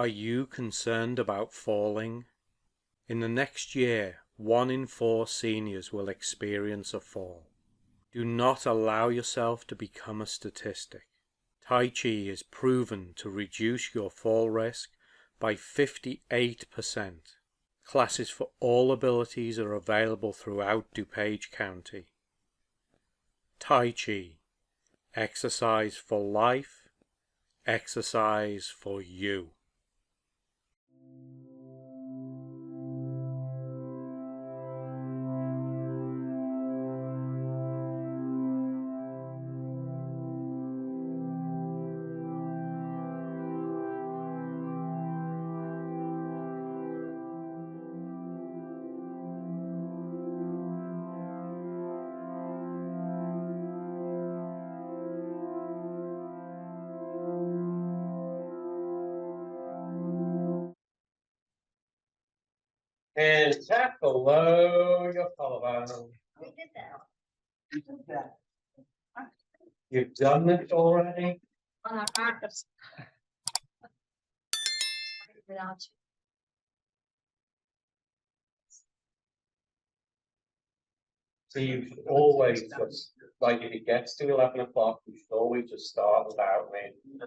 Are you concerned about falling? In the next year, 1 in 4 seniors will experience a fall. Do not allow yourself to become a statistic. Tai Chi is proven to reduce your fall risk by 58%. Classes for all abilities are available throughout DuPage County. Tai Chi. Exercise for life. Exercise for you. And tap below your collarbone. We did that. You did that. You've done this already? On our practice. Without you. So you should always just, like if it gets to 11 o'clock, you should always just start without me.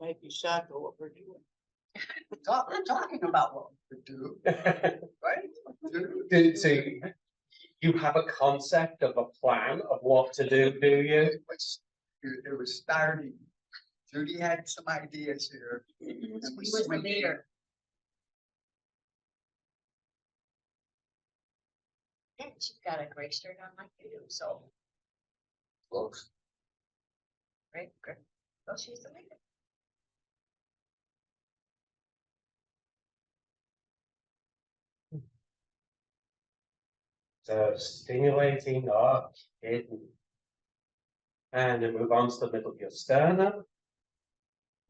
Might be shocked at what we're doing. We're talking about what we do, right? So you have a concept of a plan of what to do you? It was starting. Judy had some ideas here. He was the leader. And she's got a gray shirt on like you do, so. Close. Right, good. Well, she's the leader. So stimulating our kidney. And then move on to the middle of your sternum,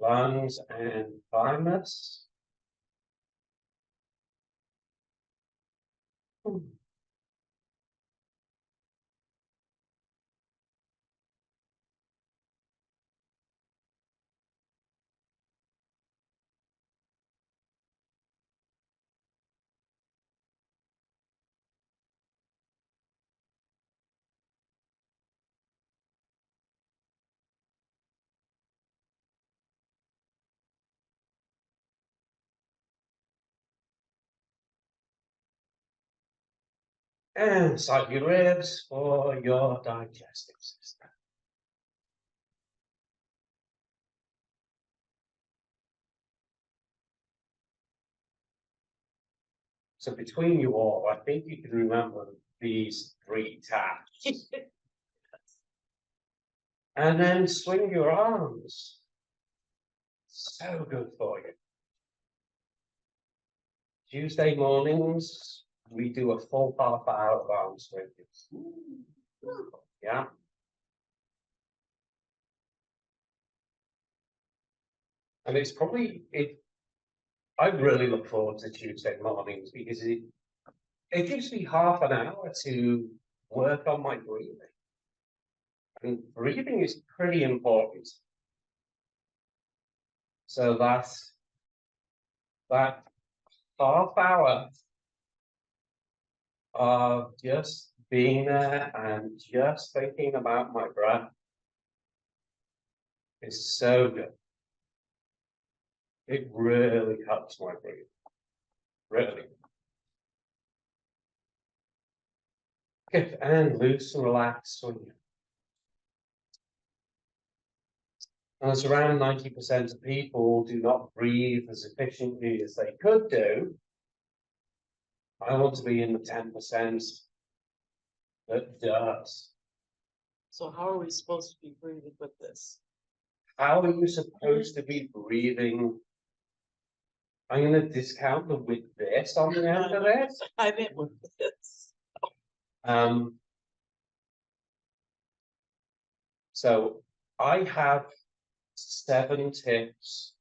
lungs and thymus. And inside your ribs for your digestive system. So between you all, I think you can remember these 3 taps. And then swing your arms. So good for you. Tuesday mornings, we do a full half-hour of arm swings. Yeah. And it's probably I really look forward to Tuesday mornings because it gives me half an hour to work on my breathing. And breathing is pretty important. So that half hour of just being there and just thinking about my breath is so good. It really helps my breathing. Really. Good. And loose and relax when you. And it's around 90% of people do not breathe as efficiently as they could do. I want to be in the 10% that does. So how are we supposed to be breathing with this? How are you supposed to be breathing? I'm going to discount the with this on the end of it. I meant with this. So I have 7 tips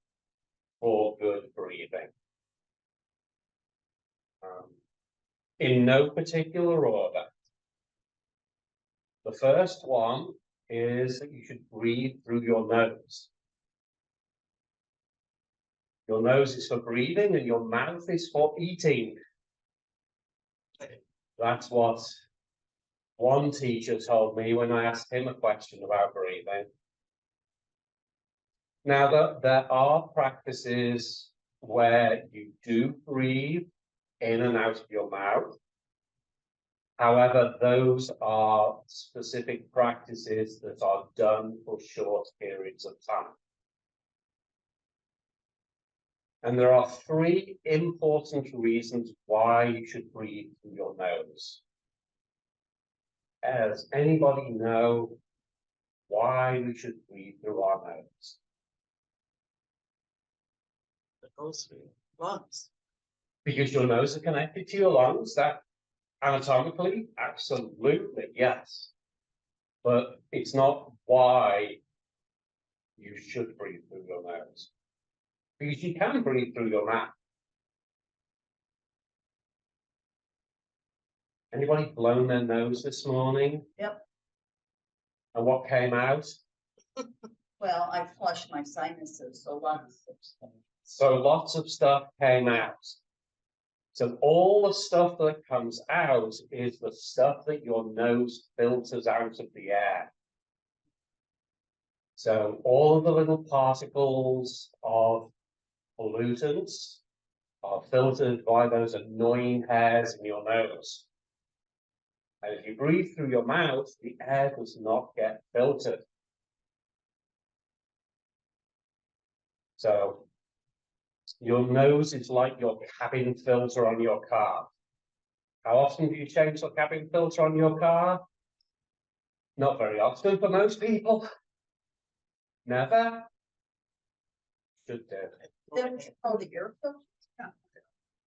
for good breathing. In no particular order. The first one is that you should breathe through your nose. Your nose is for breathing and your mouth is for eating. That's what one teacher told me when I asked him a question about breathing. Now, there are practices where you do breathe in and out of your mouth. However, those are specific practices that are done for short periods of time. And there are three important reasons why you should breathe through your nose. Does anybody know why we should breathe through our nose? It goes through your lungs. Because your nose is connected to your lungs, that anatomically, absolutely, yes. But it's not why you should breathe through your nose. Because you can breathe through your mouth. Anybody blown their nose this morning? Yep. And what came out? Well, I flushed my sinuses, so lots of stuff. So lots of stuff came out. So all the stuff that comes out is the stuff that your nose filters out of the air. So all of the little particles of pollutants are filtered by those annoying hairs in your nose. And if you breathe through your mouth, the air does not get filtered. So your nose is like your cabin filter on your car. How often do you change the cabin filter on your car? Not very often for most people. Never. Should do. Then oh, the air filter?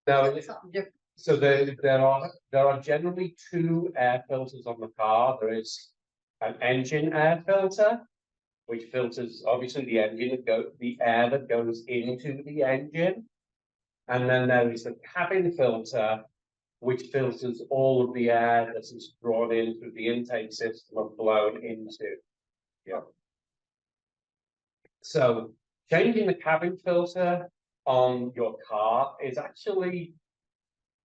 Now, That's something different. so there are generally two air filters on the car. There is an engine air filter, which filters obviously the the air that goes into the engine. And then there is the cabin filter, which filters all of the air that is drawn in through the intake system and blown into. Yeah. So changing the cabin filter on your car is actually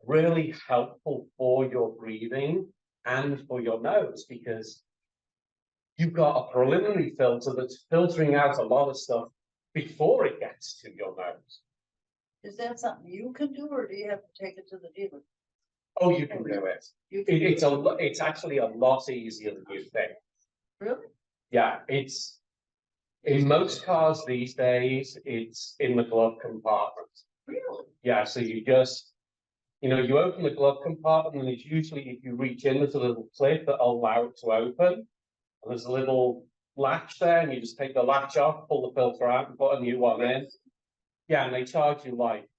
really helpful for your breathing and for your nose, because you've got a preliminary filter that's filtering out a lot of stuff before it gets to your nose. Is that something you can do, or do you have to take it to the dealer? Oh, you can do it. You can It's actually a lot easier than you think. Really? Yeah, it's in most cars these days, it's in the glove compartment. Really? Yeah, so you just, you open the glove compartment, and it's usually, if you reach in, there's a little clip that'll allow it to open. And there's a little latch there, and you just take the latch off, pull the filter out, and put a new one in. Yeah, and they charge you like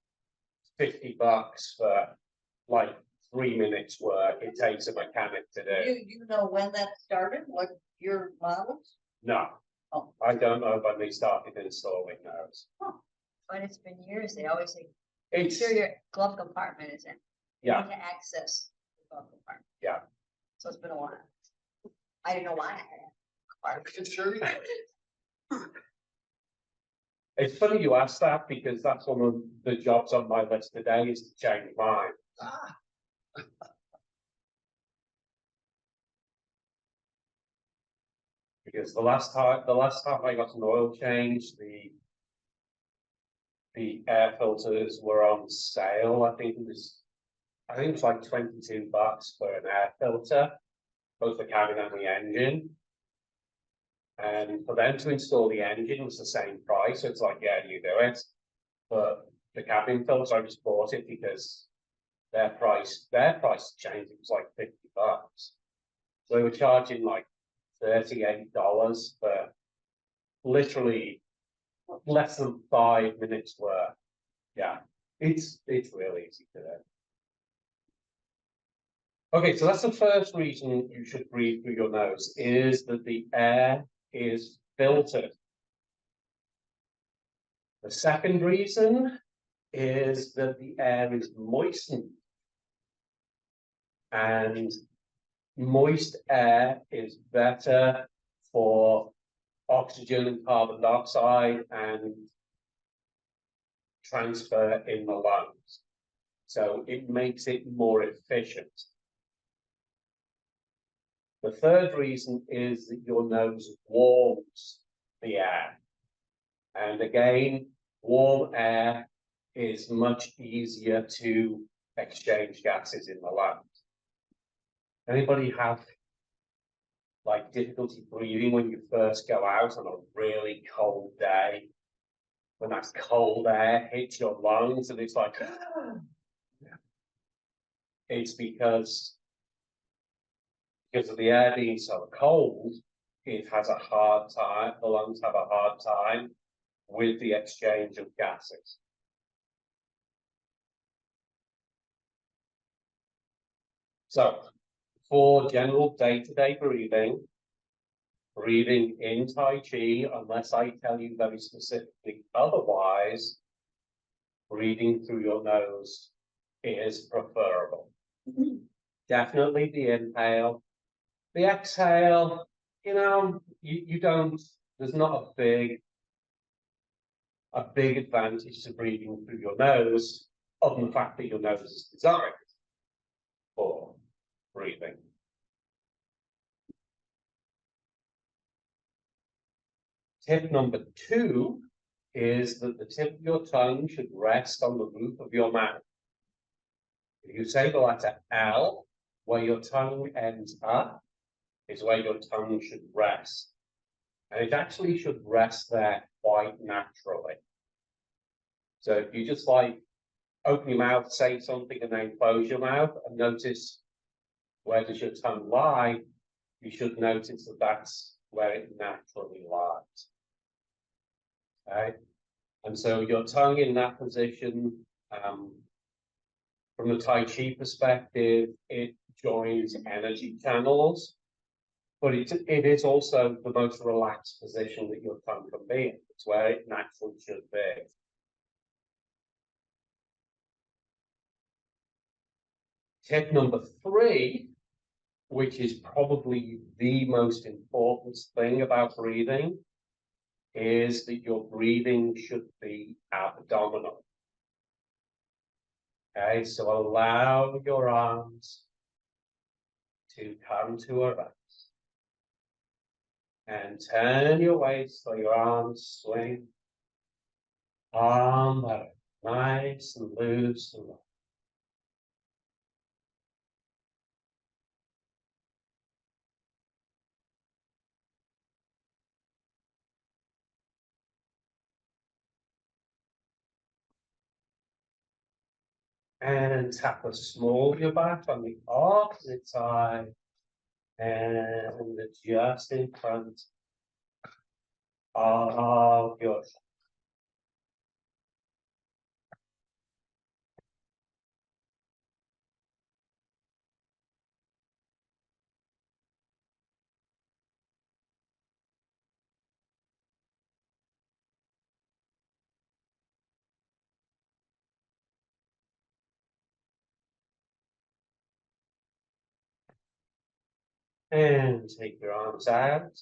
$50 for like 3 minutes work. It takes a mechanic to do. You know when that started? What your models? No, Oh. I don't know when they started installing those. But it's been years, they always say, make It's, sure your glove compartment is in. You yeah, need to access the glove compartment. Yeah. So it's been a while. I didn't know why I had a compartment. Sure. it's funny you asked that, because that's one of the jobs on my list today, is to change mine. Ah, Because the last time I got an oil change, the air filters were on sale. I think it was like $22 for an air filter, both the cabin and the engine. And for them to install the engine was the same price. So it's like, yeah, you do it. But the cabin filter, I just bought it because their price changed. It was like $50. So they were charging like $38 for literally less than 5 minutes work. Yeah, it's really easy to do. Okay, so that's the first reason you should breathe through your nose, is that the air is filtered. The second reason is that the air is moistened. And moist air is better for oxygen and carbon dioxide and transfer in the lungs. So it makes it more efficient. The third reason is that your nose warms the air. And again, warm air is much easier to exchange gases in the lungs. Anybody have like difficulty breathing when you first go out on a really cold day? When that cold air hits your lungs and it's like, it's because of the air being so cold, it has a hard time, the lungs have a hard time with the exchange of gases. So, for general day-to-day breathing, breathing in Tai Chi, unless I tell you very specifically otherwise, breathing through your nose is preferable. Definitely the inhale. The exhale, you know, you don't, there's not a big advantage to breathing through your nose, other than the fact that your nose is designed for breathing. Tip number 2 is that the tip of your tongue should rest on the roof of your mouth. If you say the letter L, where your tongue ends up, is where your tongue should rest. And it actually should rest there quite naturally. So if you just like open your mouth, say something, and then close your mouth, and notice where does your tongue lie, you should notice that that's where it naturally lies. Okay? And so your tongue in that position, from the Tai Chi perspective, it joins energy channels, but it is also the most relaxed position that your tongue can be in. It's where it naturally should be. Tip number 3, which is probably the most important thing about breathing, is that your breathing should be abdominal. Okay, so allow your arms to come to a rest. And turn your waist so your arms swing. Arm back, nice and loose and light. And tap the small of your back on the opposite side and just in front of your shoulder. And take your arms out.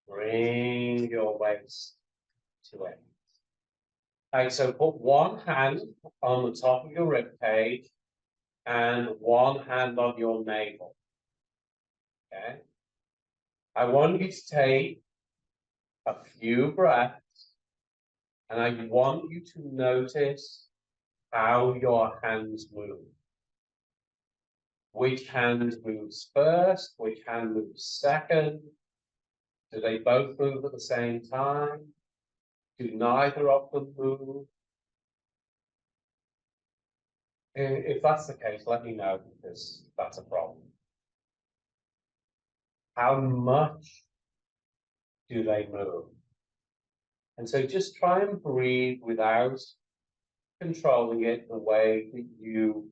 Bring your waist to it. Okay, so put one hand on the top of your rib cage and one hand on your navel. Okay. I want you to take a few breaths, and I want you to notice how your hands move. Which hand moves first? Which hand moves second? Do they both move at the same time? Do neither of them move? If that's the case, let me know, because that's a problem. How much do they move? And so just try and breathe without controlling it the way that you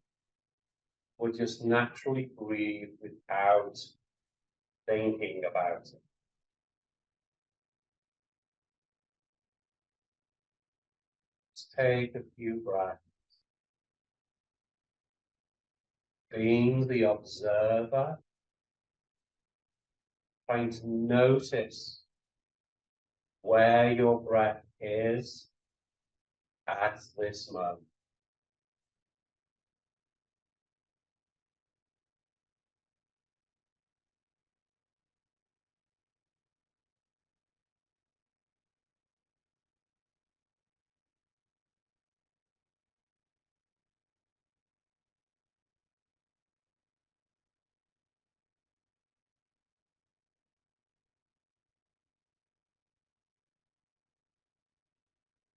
would just naturally breathe without thinking about it. Just take a few breaths. Being the observer, trying to notice where your breath is at this moment.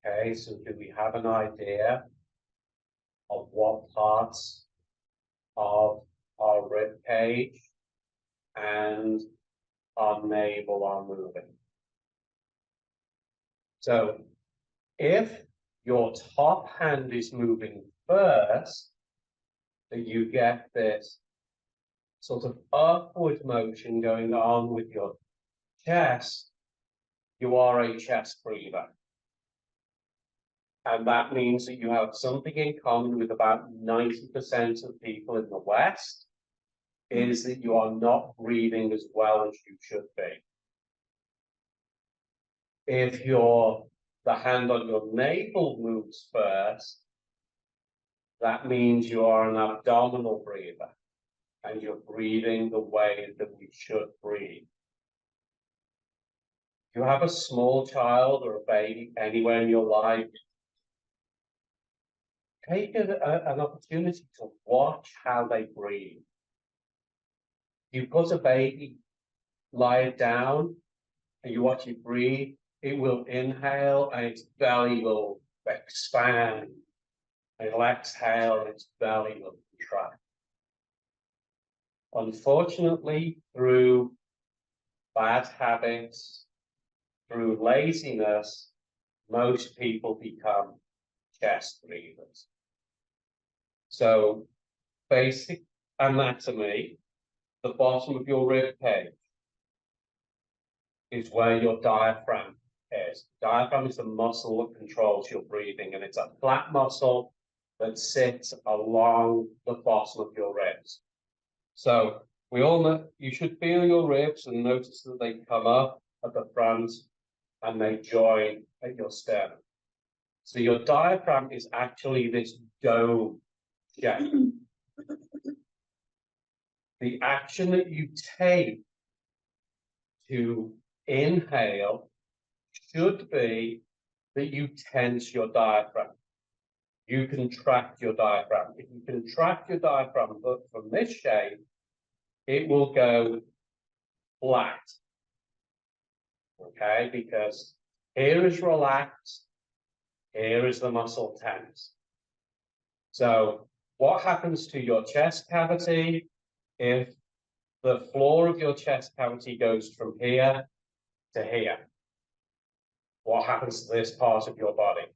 Okay, so do we have an idea of what parts of our rib cage and our navel are moving? So if your top hand is moving first, that you get this sort of upward motion going on with your chest, you are a chest breather. And that means that you have something in common with about 90% of people in the West, is that you are not breathing as well as you should be. If the hand on your navel moves first, that means you are an abdominal breather and you're breathing the way that we should breathe. If you have a small child or a baby anywhere in your life, take an opportunity to watch how they breathe. You put a baby, lie it down, and you watch it breathe, it will inhale and its belly will expand. And it'll exhale and its belly will contract. Unfortunately, through bad habits, through laziness, most people become chest breathers. So, basic anatomy, the bottom of your rib cage is where your diaphragm is. Diaphragm is the muscle that controls your breathing, and it's a flat muscle that sits along the bottom of your ribs. So we all know you should feel your ribs and notice that they come up at the front and they join at your sternum. So your diaphragm is actually this dome shape. The action that you take to inhale should be that you tense your diaphragm. You contract your diaphragm. If you contract your diaphragm from this shape, it will go flat. Okay, because here is relaxed, here is the muscle tense. So what happens to your chest cavity if the floor of your chest cavity goes from here to here? What happens to this part of your body?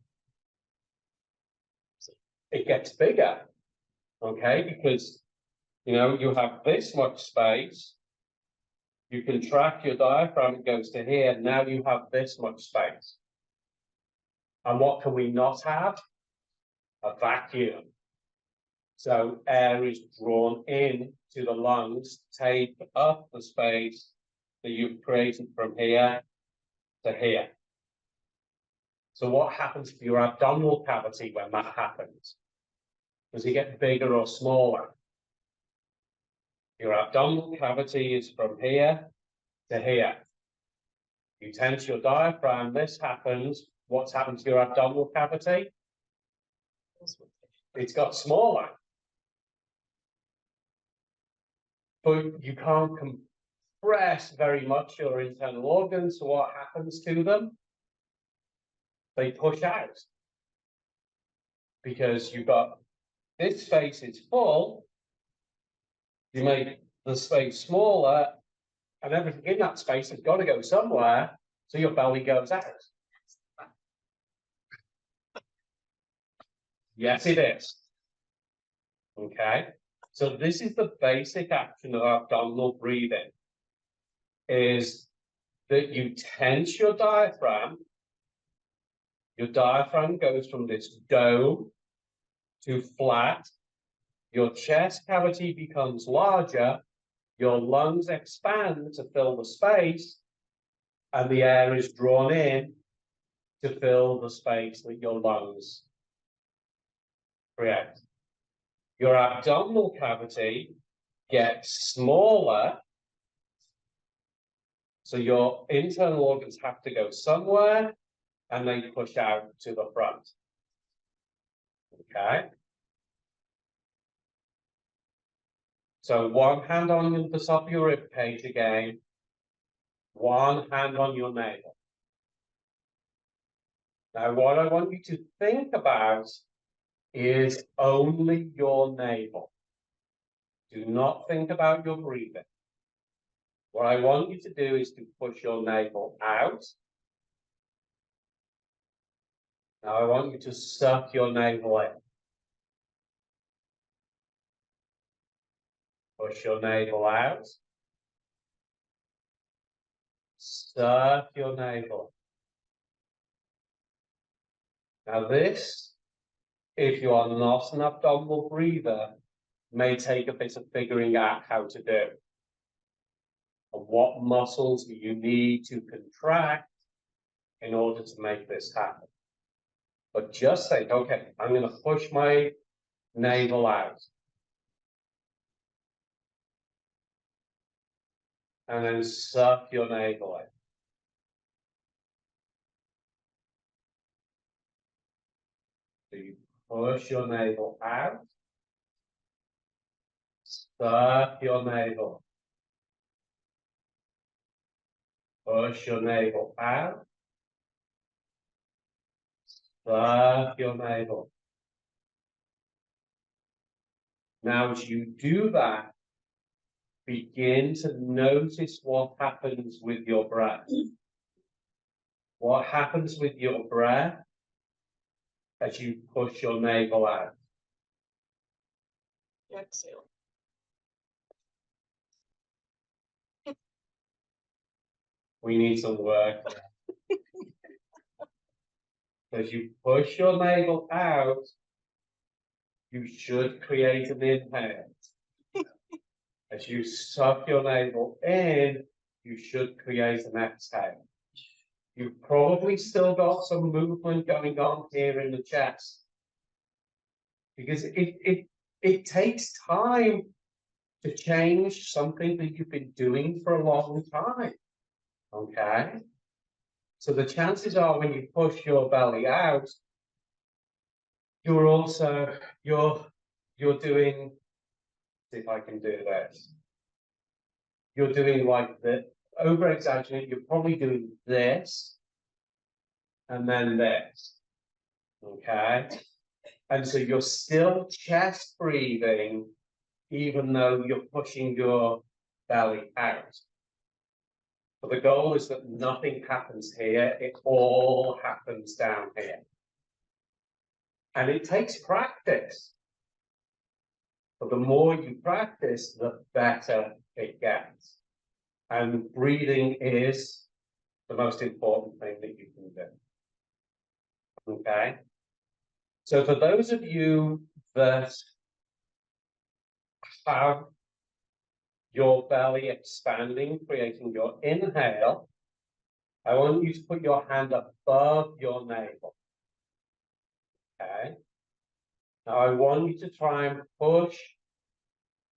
It gets bigger, okay, because you have this much space. You contract your diaphragm, it goes to here. Now you have this much space. And what can we not have? A vacuum. So air is drawn in to the lungs, take up the space that you've created from here to here. So what happens to your abdominal cavity when that happens? Does it get bigger or smaller? Your abdominal cavity is from here to here. You tense your diaphragm, this happens. What's happened to your abdominal cavity? It's got smaller. But you can't compress very much your internal organs, so what happens to them? They push out. Because you've got this space is full, you make the space smaller, and everything in that space has got to go somewhere, so your belly goes out. Yes, it is. Okay, so this is the basic action of abdominal breathing, is that you tense your diaphragm goes from this dome to flat, your chest cavity becomes larger, your lungs expand to fill the space, and the air is drawn in to fill the space that your lungs create. Your abdominal cavity gets smaller, so your internal organs have to go somewhere, and they push out to the front. Okay? So one hand on the top of your rib cage again, one hand on your navel. Now, what I want you to think about is only your navel. Do not think about your breathing. What I want you to do is to push your navel out. Now, I want you to suck your navel in. Push your navel out. Suck your navel. Now, this, if you are not an abdominal breather, may take a bit of figuring out how to do. And what muscles do you need to contract in order to make this happen? But just think, okay, I'm going to push my navel out. And then suck your navel in. So you push your navel out. Suck your navel. Push your navel out. Suck your navel. Now, as you do that, begin to notice what happens with your breath. What happens with your breath as you push your navel out? Exhale. We need some work. As you push your navel out, you should create an inhale. As you suck your navel in, you should create an exhale. You've probably still got some movement going on here in the chest. Because it takes time to change something that you've been doing for a long time. Okay? So the chances are when you push your belly out, you're also, you're doing, see if I can do this. You're doing like the, over exaggerate, you're probably doing this, and then this, okay? And so you're still chest breathing, even though you're pushing your belly out. But the goal is that nothing happens here, it all happens down here. And it takes practice. But the more you practice, the better it gets. And breathing is the most important thing that you can do. Okay? So for those of you that have your belly expanding, creating your inhale, I want you to put your hand above your navel. Okay? Now I want you to try and push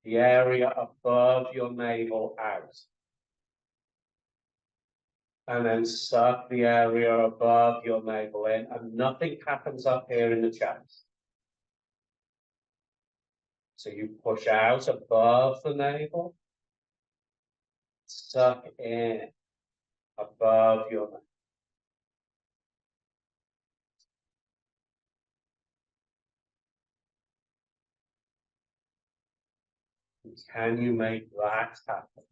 the area above your navel out. And then suck the area above your navel in, and nothing happens up here in the chest. So you push out above the navel, suck in above your navel. Can you make that happen?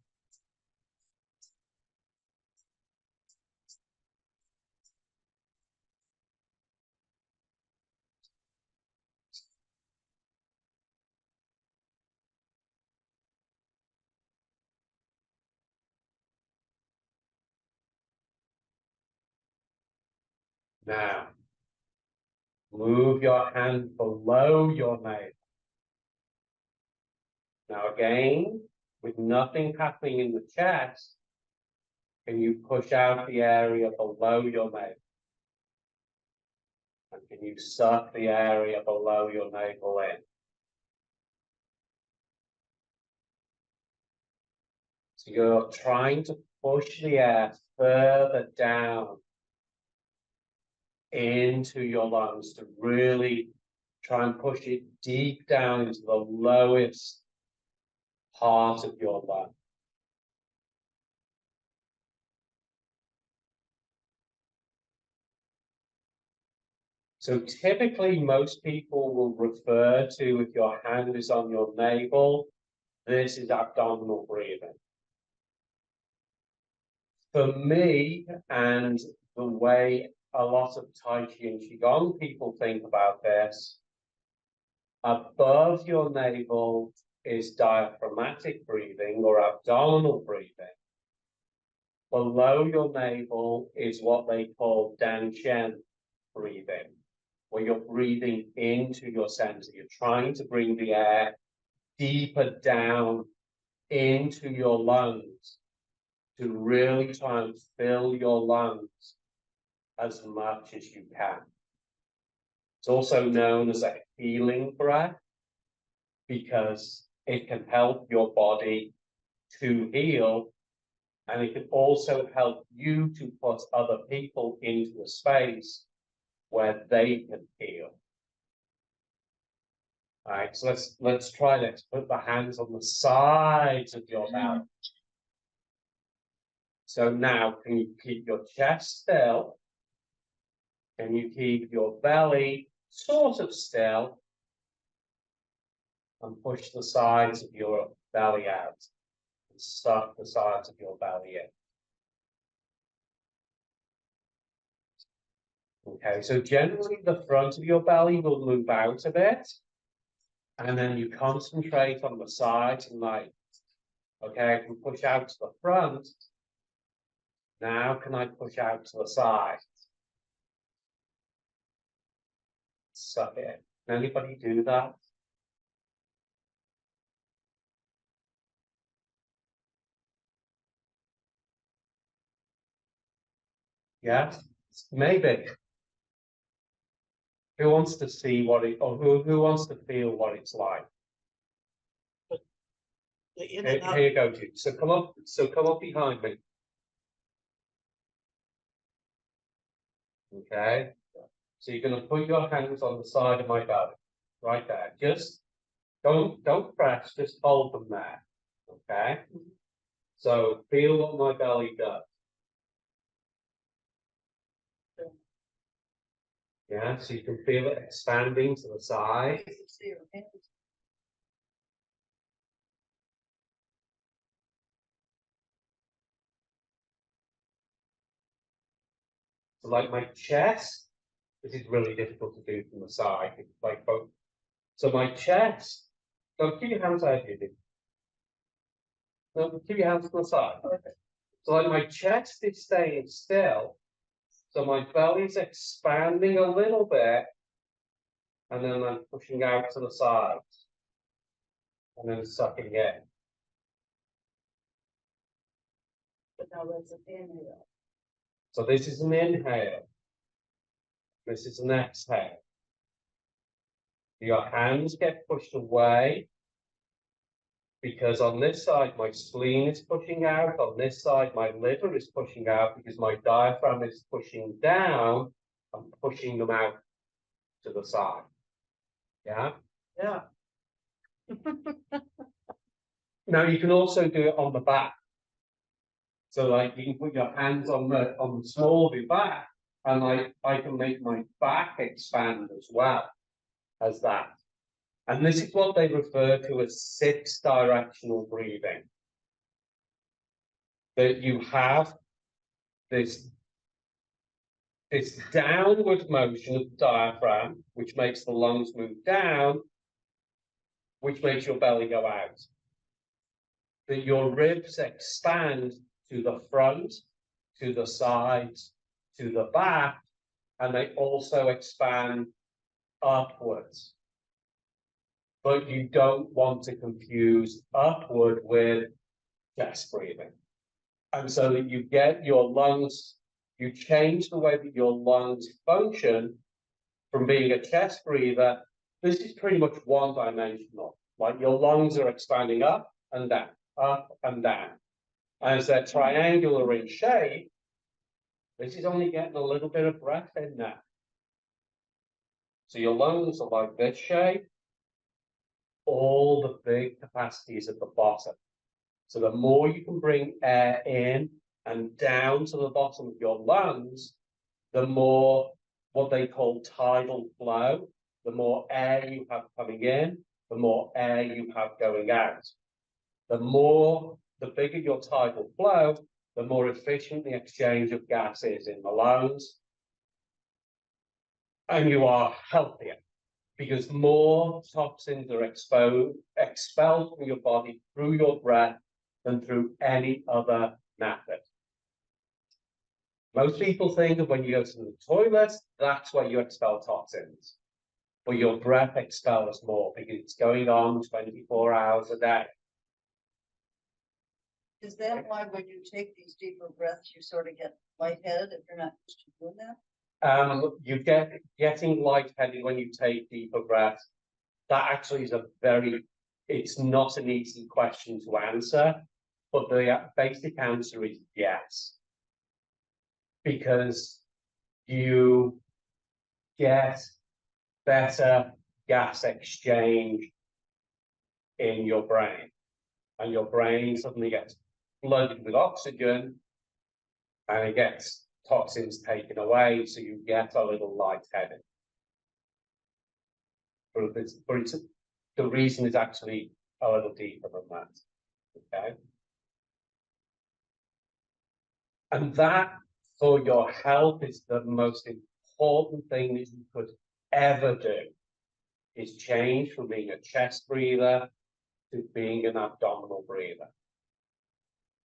Now, move your hand below your navel. Now again, with nothing happening in the chest, can you push out the area below your navel? And can you suck the area below your navel in? So you're trying to push the air further down into your lungs to really try and push it deep down into the lowest part of your lung. So typically most people will refer to, if your hand is on your navel, this is abdominal breathing. For me, and the way a lot of Tai Chi and Qigong people think about this, above your navel is diaphragmatic breathing or abdominal breathing. Below your navel is what they call Danchen breathing, where you're breathing into your center. You're trying to bring the air deeper down into your lungs to really try and fill your lungs as much as you can. It's also known as a healing breath because it can help your body to heal, and it can also help you to put other people into a space where they can heal. All right, so let's try this. Put the hands on the sides of your mouth. So now, can you keep your chest still? Can you keep your belly sort of still? And push the sides of your belly out. And suck the sides of your belly in. Okay, so generally the front of your belly will move out a bit. And then you concentrate on the sides and like, okay, I can push out to the front. Now can I push out to the side? Suck it. Can anybody do that? Yeah, maybe. Who wants to see what it, or who wants to feel what it's like? The in Here, and out. here you go, Jude. So come up behind me. Okay. So you're going to put your hands on the side of my belly, right there. Just don't press, just hold them there. Okay. So feel what my belly does. Yeah, so you can feel it expanding to the side. So like my chest, this is really difficult to do from the side. It's like both. So my chest, so keep your hands out here. No, keep your hands to the side. So like my chest is staying still. So my belly's expanding a little bit. And then I'm pushing out to the sides. And then sucking in. But now that's an inhale. So this is an inhale. This is an exhale. Your hands get pushed away because on this side my spleen is pushing out. On this side my liver is pushing out because my diaphragm is pushing down. I'm pushing them out to the side. Yeah? Yeah. Now you can also do it on the back. So like you can put your hands on the small of your back, and I can make my back expand as well as that. And this is what they refer to as 6 directional breathing. That you have this downward motion of the diaphragm, which makes the lungs move down, which makes your belly go out. That your ribs expand to the front, to the sides, to the back, and they also expand upwards. But you don't want to confuse upward with chest breathing. And so that you get your lungs, you change the way that your lungs function from being a chest breather, this is pretty much one-dimensional. Like your lungs are expanding up and down, up and down. As they're triangular in shape, this is only getting a little bit of breath in there. So your lungs are like this shape. All the big capacities at the bottom. So the more you can bring air in and down to the bottom of your lungs, the more what they call tidal flow, the more air you have coming in, the more air you have going out. The bigger your tidal flow, the more efficient the exchange of gas is in the lungs. And you are healthier because more toxins are expelled from your body through your breath than through any other method. Most people think of when you go to the toilet, that's where you expel toxins. But your breath expels more because it's going on 24 hours a day. Is that why when you take these deeper breaths, you sort of get lightheaded if you're not used to doing that? You getting lightheaded when you take deeper breaths. That actually is it's not an easy question to answer, but the basic answer is yes. Because you get better gas exchange in your brain, and your brain suddenly gets flooded with oxygen and it gets toxins taken away, so you get a little lightheaded. But the reason is actually a little deeper than that. Okay. And that, for your health, is the most important thing that you could ever do, is change from being a chest breather to being an abdominal breather.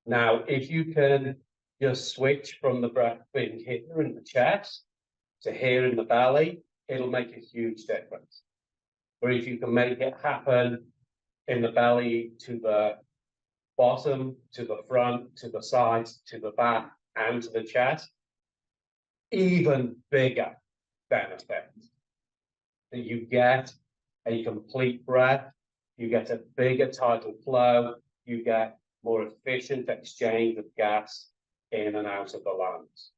Now, if you can just switch from the breath being here in the chest to here in the belly, it'll make a huge difference. Or if you can make it happen in the belly to the bottom, to the front, to the sides, to the back, and to the chest, even bigger benefit. That you get a complete breath, you get a bigger tidal flow, you get more efficient exchange of gas in and out of the lungs.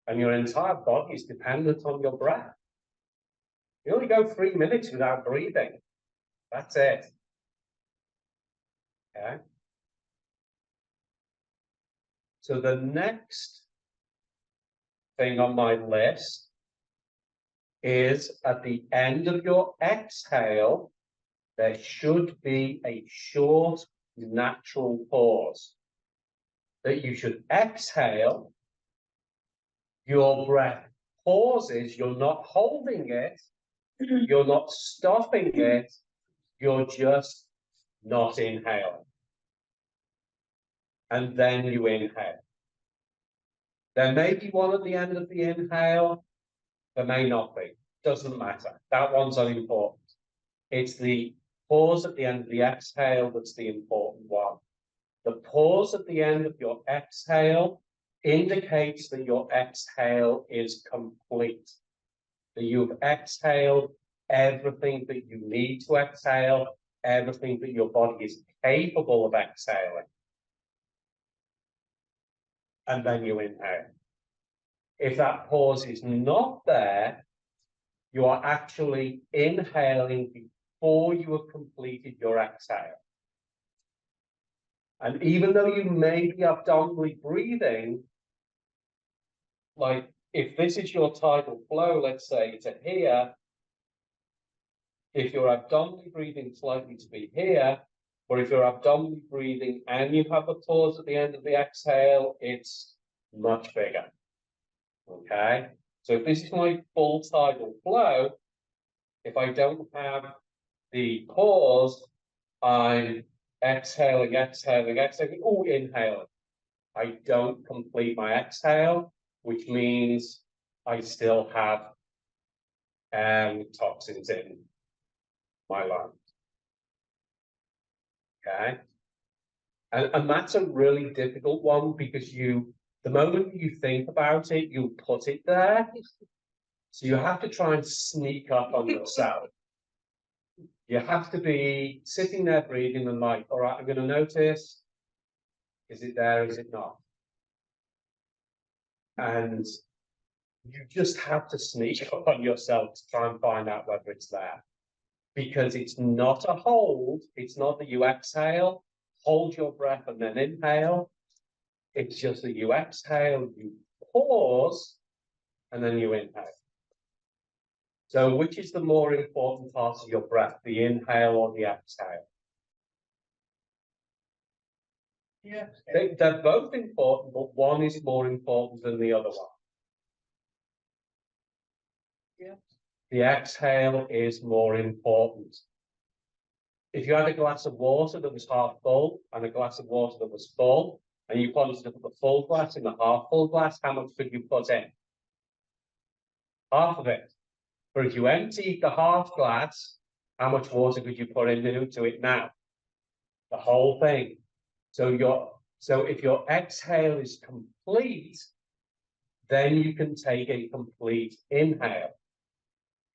And your entire body is dependent on your breath. You only go 3 minutes without breathing. That's it. Okay. So the next thing on my list is at the end of your exhale, there should be a short, natural pause. That you should exhale, your breath pauses, you're not holding it, you're not stopping it, you're just not inhaling. And then you inhale. There may be one at the end of the inhale, there may not be. Doesn't matter. That one's unimportant. It's the pause at the end of the exhale that's the important one. The pause at the end of your exhale indicates that your exhale is complete. That you've exhaled everything that you need to exhale, everything that your body is capable of exhaling. And then you inhale. If that pause is not there, you are actually inhaling before you have completed your exhale. And even though you may be abdominally breathing, like if this is your tidal flow, let's say to here, if you're abdominally breathing, it's likely to be here, or if you're abdominally breathing and you have a pause at the end of the exhale, it's much bigger. Okay, so if this is my full tidal flow, if I don't have the pause, I'm exhaling, exhaling, exhaling, oh, inhaling. I don't complete my exhale, which means I still have toxins in my lungs. Okay, and that's a really difficult one because the moment you think about it, you put it there, So you have to try and sneak up on yourself. You have to be sitting there breathing and like, all right, I'm going to notice, is it there, is it not? And you just have to sneak up on yourself to try and find out whether it's there. Because it's not a hold, it's not that you exhale, hold your breath and then inhale. It's just that you exhale, you pause, and then you inhale. So which is the more important part of your breath, the inhale or the exhale? Yeah. They're both important, but one is more important than the other one. Yeah. The exhale is more important. If you had a glass of water that was half full and a glass of water that was full, and you wanted to put the full glass in the half full glass, how much could you put in? Half of it. But if you emptied the half glass, how much water could you put into it now? The whole thing. So if your exhale is complete, then you can take a complete inhale.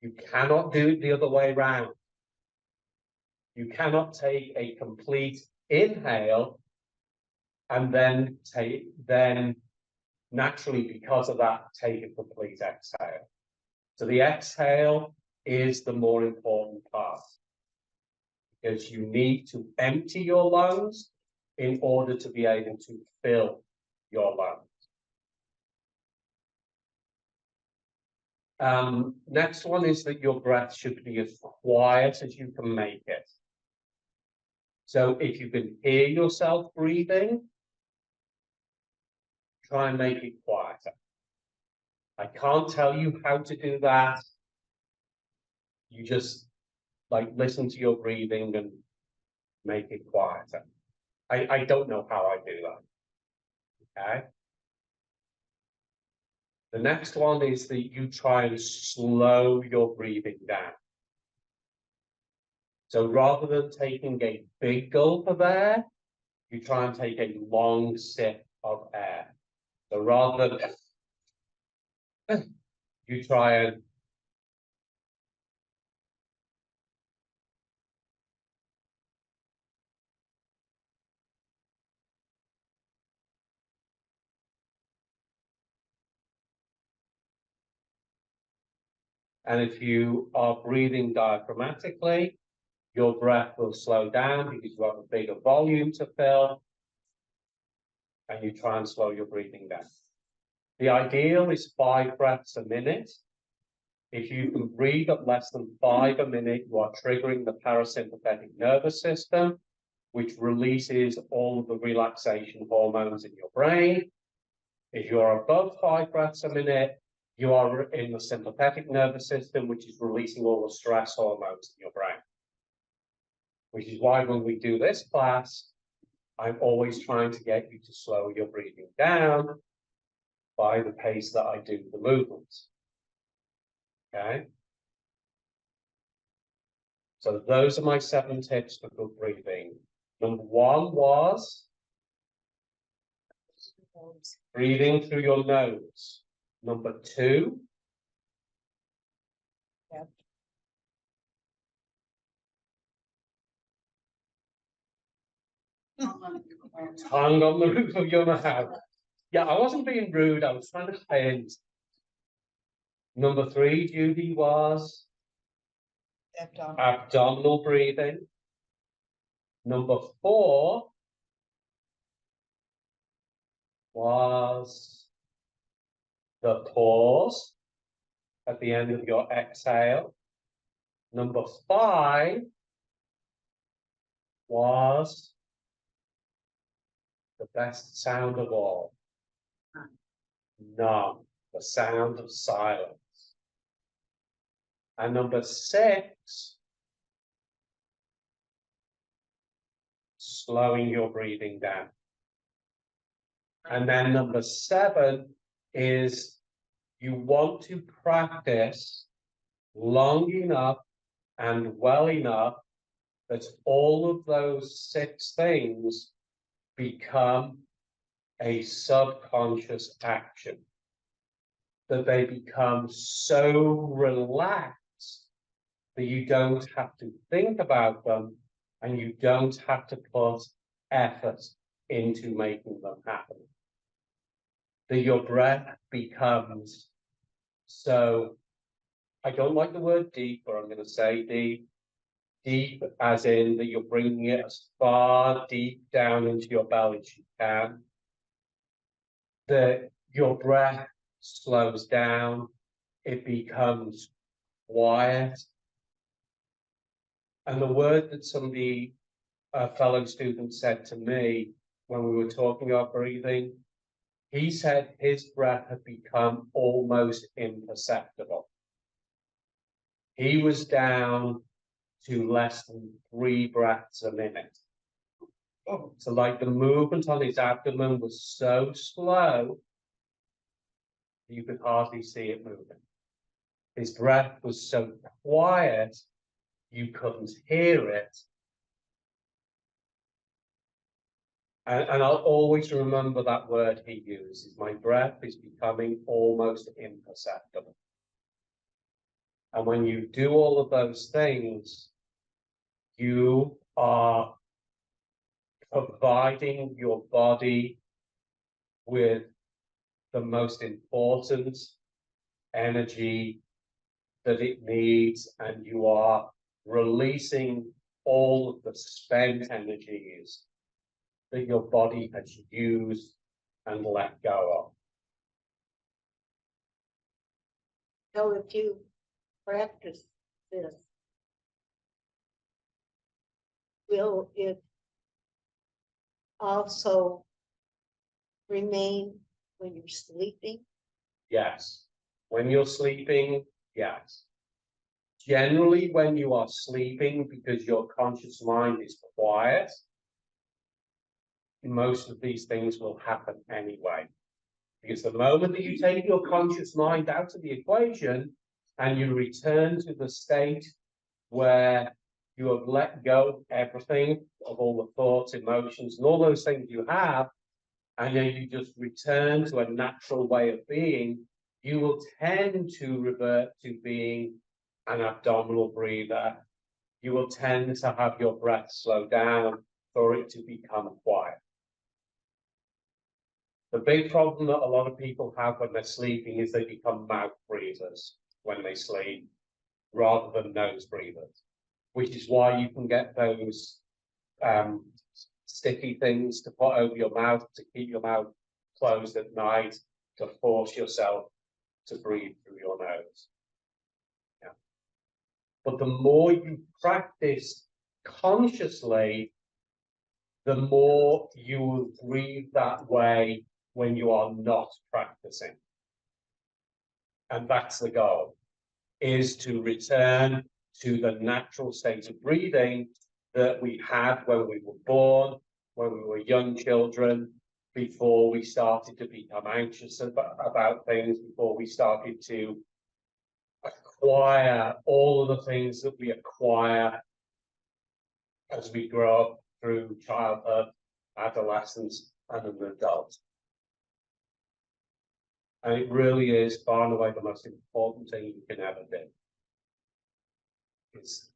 You cannot do it the other way around. You cannot take a complete inhale and then naturally, because of that, take a complete exhale. So the exhale is the more important part, because you need to empty your lungs in order to be able to fill your lungs. Next one is that your breath should be as quiet as you can make it. So if you can hear yourself breathing, try and make it quieter. I can't tell you how to do that. You just like listen to your breathing and make it quieter. I don't know how I do that. Okay. The next one is that you try and slow your breathing down. So rather than taking a big gulp of air, you try and take a long sip of air. So rather than you try and if you are breathing diaphragmatically, your breath will slow down because you have a bigger volume to fill, and you try and slow your breathing down. The ideal is 5 breaths a minute. If you can breathe at less than 5 a minute, you are triggering the parasympathetic nervous system, which releases all of the relaxation hormones in your brain. If you are above 5 breaths a minute, you are in the sympathetic nervous system, which is releasing all the stress hormones in your brain. Which is why when we do this class, I'm always trying to get you to slow your breathing down by the pace that I do the movements. Okay? So those are my 7 tips for good breathing. Number 1 was breathing through your nose. Number 2, tongue on the roof of your mouth. Yeah, I wasn't being rude, I was trying to hint. Number 3, Judy, was abdominal breathing. Number 4 was the pause at the end of your exhale. Number 5 was the best sound of all. None. The sound of silence. And number 6, slowing your breathing down. And then number 7 is you want to practice long enough and well enough that all of those 6 things become a subconscious action. that they become so relaxed that you don't have to think about them and you don't have to put effort into making them happen. That your breath becomes so, I don't like the word deep, but I'm going to say deep. Deep as in that you're bringing it as far deep down into your belly as you can. That your breath slows down, it becomes quiet. And the word that somebody, a fellow student, said to me when we were talking about breathing, he said his breath had become almost imperceptible. He was down to less than 3 breaths a minute. So like the movement on his abdomen was so slow, you could hardly see it moving. His breath was so quiet, you couldn't hear it. And I'll always remember that word he uses. My breath is becoming almost imperceptible. And when you do all of those things, you are providing your body with the most important energy that it needs, and you are releasing all of the spent energies that your body has used and let go of. So if you practice this, will it also remain when you're sleeping? Yes. When you're sleeping, yes. Generally, when you are sleeping, because your conscious mind is quiet, most of these things will happen anyway. Because the moment that you take your conscious mind out of the equation and you return to the state where you have let go of everything, of all the thoughts, emotions, and all those things you have, and then you just return to a natural way of being, you will tend to revert to being an abdominal breather. You will tend to have your breath slow down for it to become quiet. The big problem that a lot of people have when they're sleeping is they become mouth breathers when they sleep, rather than nose breathers, which is why you can get those sticky things to put over your mouth to keep your mouth closed at night, to force yourself to breathe through your nose. Yeah. But the more you practice consciously, the more you will breathe that way when you are not practicing. And that's the goal, is to return to the natural state of breathing that we had when we were born, when we were young children, before we started to become anxious about things, before we started to acquire all of the things that we acquire as we grow up through childhood, adolescence, and an adult. And it really is far and away the most important thing you can ever do. It's